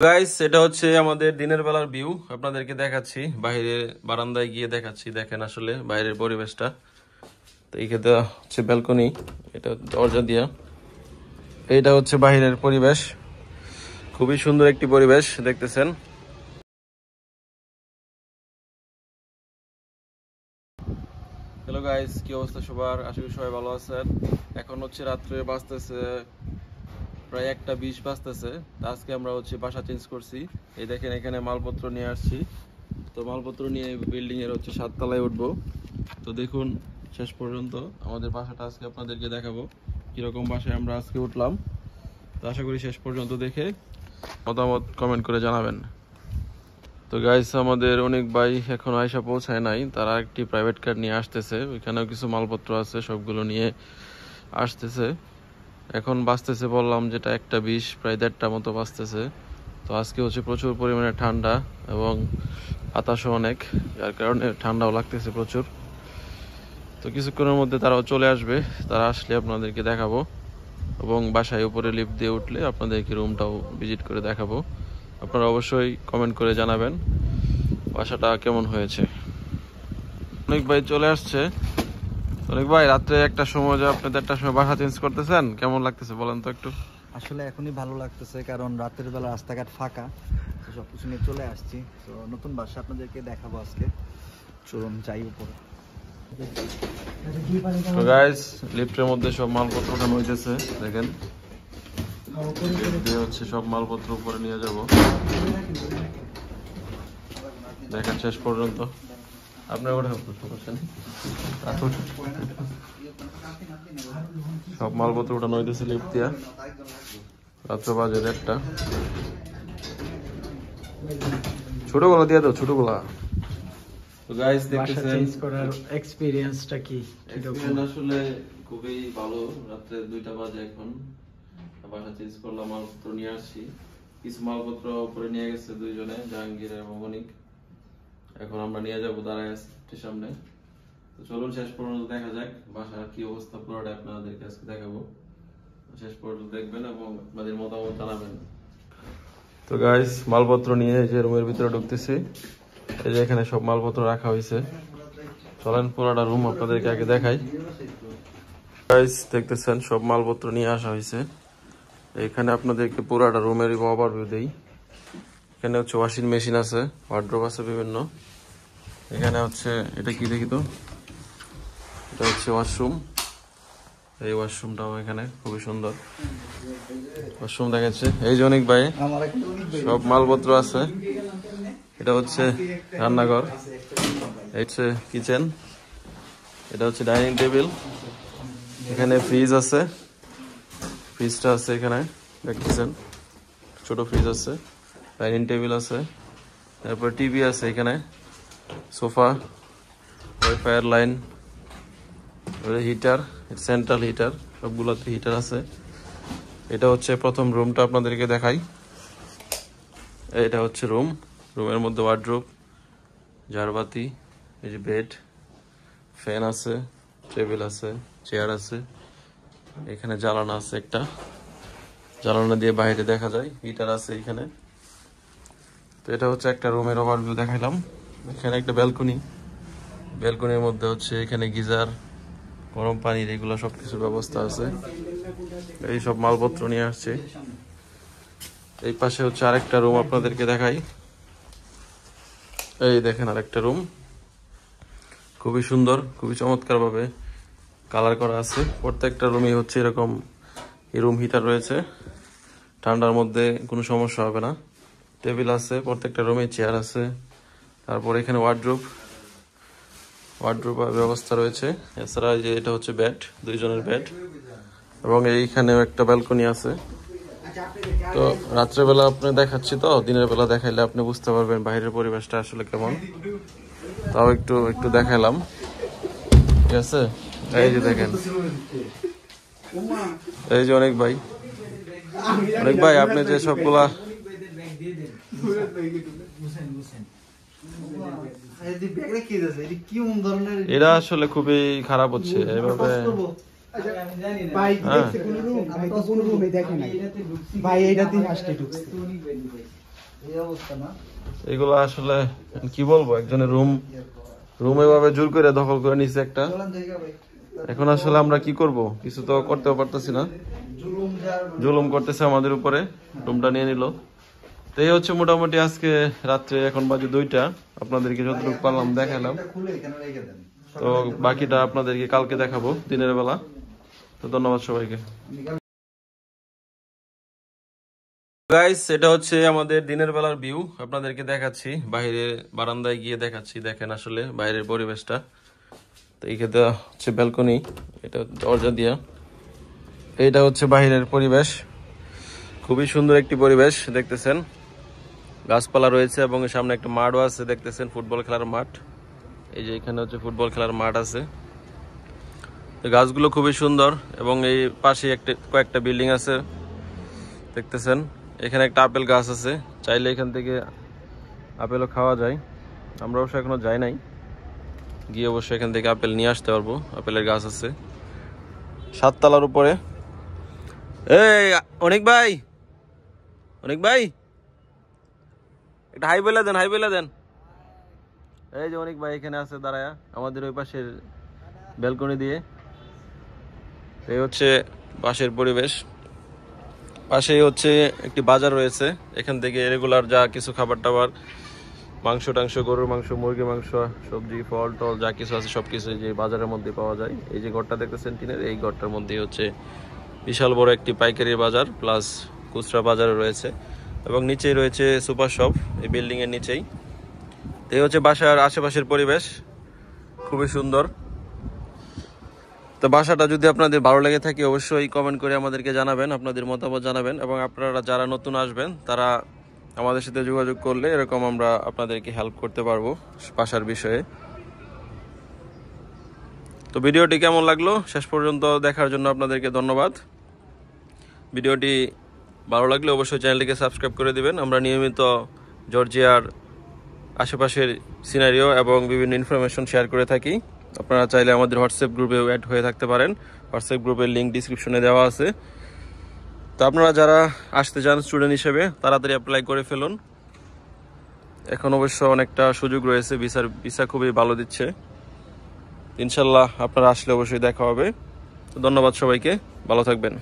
Guys, এটা হচ্ছে আমাদের দিনের বেলার ভিউ। আপনাদেরকে দেখাচ্ছি, বাইরে বারান্দায় গিয়ে দেখাচ্ছি। দেখেন আসলে বাইরের পরিবেশটা। তো এইখানে হচ্ছে ব্যালকনি, এটা দরজা দিয়া। এইটা হচ্ছে বাইরের পরিবেশ, খুবই সুন্দর একটি পরিবেশ দেখতেছেন। হ্যালো গাইস, কি অবস্থা সবার? আশা করি সবাই ভালো আছেন। এখন হচ্ছে রাত্রে বাজতেছে প্রায় 1:20 বাজতেছে। আজকে আমরা হচ্ছে বাসা চেঞ্জ করছি। এই দেখেন এখানে মালপত্র নিয়ে আসছি। তো মালপত্র নিয়ে বিল্ডিং এর হচ্ছে 7 তলায় উঠবো। তো দেখুন শেষ পর্যন্ত আমাদের বাসাটা আজকে আপনাদেরকে দেখাবো কিরকম বাসায় আমরা আজকে উঠলাম। তো আশা করি শেষ পর্যন্ত দেখে মতামত কমেন্ট করে জানাবেন। তো গাইস, আমাদের অনেক ভাই এখন আয়সা পৌঁছায় নাই, তারা একটি প্রাইভেট কার নিয়ে আসতেছে। ওইখানেও কিছু মালপত্র আছে, সবগুলো নিয়ে আসতেছে। এখন বাজতেছে বললাম যেটা 1:20, প্রায় 1:30 মতো বাজতেছে। তো আজকে হচ্ছে প্রচুর পরিমাণে ঠান্ডা এবং বাতাসও অনেক, যার কারণে ঠান্ডাও লাগতেছে প্রচুর। তো কিছুক্ষণের মধ্যে তারাও চলে আসবে। তারা আসলে আপনাদেরকে দেখাবো এবং বাসায় উপরে লিফট দিয়ে উঠলে আপনাদেরকে রুমটাও ভিজিট করে দেখাবো। আপনারা অবশ্যই কমেন্ট করে জানাবেন বাসাটা কেমন হয়েছে। অনেক ভাই চলে আসছে। অনেক ভাই, রাত্রে 1টার সময় যে আপনি 1:30টার সময় বাসা চেঞ্জ করতেছেন, কেমন লাগতেছে বলেন তো একটু? আসলে এখনই ভালো লাগতেছে, কারণ রাতের বেলা রাস্তাঘাট ফাঁকা, তো সবকিছু নিয়ে চলে আসছি। তো নতুন বাসা আপনাদেরকে দেখাবো আজকে। চলুন যাই উপরে। তো গাইস, লিফটের মধ্যে সব মালপত্র ওঠানো হইতেছে। দেখেন হচ্ছে সব মালপত্র উপরে নিয়ে যাব। দেখেন শেষ পর্যন্ত আপনার ওঠা সমস্যা নেই। সব মালপত্র ওঠানো হইতেছে লিফট দিয়া। রাত্র বাজে 1:30। ছোটগুলো দিয়ে দাও, ছোটগুলা। তো গাইস দেখতেছেন চেঞ্জ করার এক্সপেরিয়েন্সটা কি? আসলে খুবই ভালো। রাত্রে 2টা বাজে এখন। বাসা চেঞ্জ করলাম, মালপত্র নিয়ে আসছি। কিছু মালপত্র উপরে নিয়ে গেছে দুইজনে, জাহাঙ্গীর এবং অনিক। এখন আমরা নিয়ে যাবো দাঁড়ায় আসছির সামনে। তো চলুন শেষ পর্যন্ত দেখা যাক বাসার কি অবস্থা, পুরোটা আপনাদেরকে আজকে দেখাবো। শেষ পর্যন্ত দেখবেন এবং আপনাদের মতামত জানাবেন। তো গাইস, মালপত্র নিয়ে এই যে রুমের ভিতরে ঢুকতেছি। এই যে এখানে সব মালপত্র রাখা হয়েছে। চলেন পুরোটা রুম আপনাদেরকে আগে দেখাই। গাইস দেখতেছেন সব মালপত্র নিয়ে আসা হয়েছে। এখানে আপনাদেরকে পুরোটা রুমের ওভারভিউ দেই। এখানে হচ্ছে ওয়াশিং মেশিন আছে, ওয়ার্ড্রোব আছে বিভিন্ন। এখানে হচ্ছে এটা কি দেখি তো, এটা হচ্ছে ওয়াশরুম। এই ওয়াশরুমটাও এখানে খুবই সুন্দর ওয়াশরুম দেখাচ্ছে। এই যে অনেক ভাই সব মালপত্র আছে। এটা হচ্ছে রান্নাঘর, এই হচ্ছে কিচেন, এটা হচ্ছে ডাইনিং টেবিল। এখানে ফ্রিজ আছে, ফ্রিজটা আছে এখানে দেখতেছেন, ছোট ফ্রিজ আছে। ডাইনিং টেবিল আছে, তারপর টিভি আছে এখানে, সোফা, ওয়াইফাইয়ের লাইন, হিটার, সেন্ট্রাল হিটার, সবগুলোতে হিটার আছে। এটা হচ্ছে প্রথম রুমটা আপনাদেরকে দেখাই। এটা হচ্ছে রুম। রুমের মধ্যে ওয়ার্ড্রোব, ঝাড়বাতি, এই যে বেড, ফ্যান আছে, টেবিল আছে, চেয়ার আছে। এখানে জ্বালানা আছে একটা, জ্বালানা দিয়ে বাইরে দেখা যায়। হিটার আছে এখানে। তো এটা হচ্ছে একটা রুমের ওভারভিউ দেখাইলাম। এখানে একটা ব্যালকনি, ব্যালকনির মধ্যে হচ্ছে এখানে গিজার, গরম পানির, এগুলো সবকিছুর ব্যবস্থা আছে। এই সব মালপত্র নিয়ে আসছে। এই পাশে হচ্ছে আরেকটা রুম আপনাদেরকে দেখাই। এই দেখেন আরেকটা রুম, খুবই সুন্দর, খুবই চমৎকার ভাবে কালার করা আছে। প্রত্যেকটা রুমই হচ্ছে এরকম রুম হিটার রয়েছে, ঠান্ডার মধ্যে কোনো সমস্যা হবে না। টেবিল আছে, প্রত্যেকটা রুমে চেয়ার আছে। তারপর এখানে ওয়ার্ড্রোব ব্যবস্থা রয়েছে। এছাড়া যে এটা হচ্ছে বেড, দুইজনের বেড, এবং এইখানেও একটা ব্যালকনি আছে। তো রাত্রেবেলা আপনি দেখাচ্ছি, তো দিনের বেলা দেখাইলে আপনি বুঝতে পারবেন বাইরের পরিবেশটা আসলে কেমন। তাও একটু একটু দেখাইলাম, ঠিক আছে? এই যে দেখেন, এই যে অনেক ভাই আপনি যে সবগুলা, এরা আসলে খুবই খারাপ হচ্ছে এভাবে। এই অবস্থা না। এগুলো আসলে কি বলবো, একজনের রুম এভাবে জোর করে দখল করে নিছে একটা। এখন আসলে আমরা কি করব, কিছু তো করতেও পারতেছি না, জুলুম করতেছে আমাদের উপরে, রুমটা নিয়ে নিল। তো এই হচ্ছে মোটামুটি আজকে রাত্রে, এখন বাজে 2টা, আপনাদেরকে যতটুকু পারলাম দেখালাম। তো বাকিটা আপনাদেরকে কালকে দেখাবো দিনের বেলা। তো ধন্যবাদ সবাইকে। গাইস, এটা হচ্ছে আমাদের দিনের বেলার ভিউ, আপনাদেরকে দেখাচ্ছি, বাইরে বারান্দায় গিয়ে দেখাচ্ছি। দেখেন আসলে বাইরের পরিবেশটা। তো এইটা হচ্ছে ব্যালকনি, এটা দরজা দিয়া, এইটা হচ্ছে বাইরের পরিবেশ। খুবই সুন্দর একটি পরিবেশ দেখতেছেন, গাছপালা রয়েছে এবং সামনে একটা মাঠও আছে দেখতেছেন, ফুটবল খেলার মাঠ। এই যে এখানে হচ্ছে ফুটবল খেলার মাঠ আছে। তো গাছগুলো খুবই সুন্দর এবং এই পাশে কয়েকটা বিল্ডিং আছে দেখতেছেন। এখানে একটা আপেল গাছ আছে, চাইলে এখান থেকে আপেলও খাওয়া যায়। আমরা অবশ্য এখনো যাই নাই, গিয়ে অবশ্যই এখান থেকে আপেল নিয়ে আসতে পারবো। আপেলের গাছ আছে 7 তলার উপরে। এই অনেক ভাই, অনেক ভাই একটা হাই বলে দেন, হাই বলে দেন। এই যে অনেক ভাই এখানে আছে দাঁড়ায়া আমাদের ওই পাশের ব্যালকনি দিয়ে। এই হচ্ছে পাশের পরিবেশ। পাশেই হচ্ছে একটি বাজার রয়েছে, এখান থেকে রেগুলার যা কিছু খাবার টাবার, মাংস টাংস, গরুর মাংস, মুরগির মাংস, সবজি, ফল টল যা কিছু আছে সবকিছু যে বাজারের মধ্যে পাওয়া যায়। এই যে ঘরটা দেখতেছেন টিনের, এই ঘরটার মধ্যে হচ্ছে বিশাল বড় একটি পাইকারি বাজার প্লাস খুচরা বাজার রয়েছে এবং নিচেই রয়েছে সুপার শপ, এই বিল্ডিং এর নিচেই। এই হচ্ছে বাসার আশেপাশের পরিবেশ, খুবই সুন্দর। তো বাসাটা যদি আপনাদের ভালো লেগে থাকে অবশ্যই কমেন্ট করে আমাদেরকে জানাবেন, আপনাদের মতামত জানাবেন। এবং আপনারা যারা নতুন আসবেন তারা আমাদের সাথে যোগাযোগ করলে এরকম আমরা আপনাদেরকে হেল্প করতে পারবো বাসার বিষয়ে। তো ভিডিওটি কেমন লাগলো শেষ পর্যন্ত দেখার জন্য আপনাদেরকে ধন্যবাদ। ভিডিওটি ভালো লাগলে অবশ্যই চ্যানেলটিকে সাবস্ক্রাইব করে দিবেন। আমরা নিয়মিত জর্জিয়ার আশেপাশের সিনারিও এবং বিভিন্ন ইনফরমেশন শেয়ার করে থাকি। আপনারা চাইলে আমাদের হোয়াটসঅ্যাপ গ্রুপে অ্যাড হয়ে থাকতে পারেন, হোয়াটসঅ্যাপ গ্রুপের লিঙ্ক ডিসক্রিপশনে দেওয়া আছে। তো আপনারা যারা আসতে চান স্টুডেন্ট হিসেবে তাড়াতাড়ি অ্যাপ্লাই করে ফেলুন, এখন অবশ্য অনেকটা সুযোগ রয়েছে, ভিসা খুবই ভালো দিচ্ছে। ইনশাল্লাহ আপনারা আসলে অবশ্যই দেখা হবে। তো ধন্যবাদ সবাইকে, ভালো থাকবেন।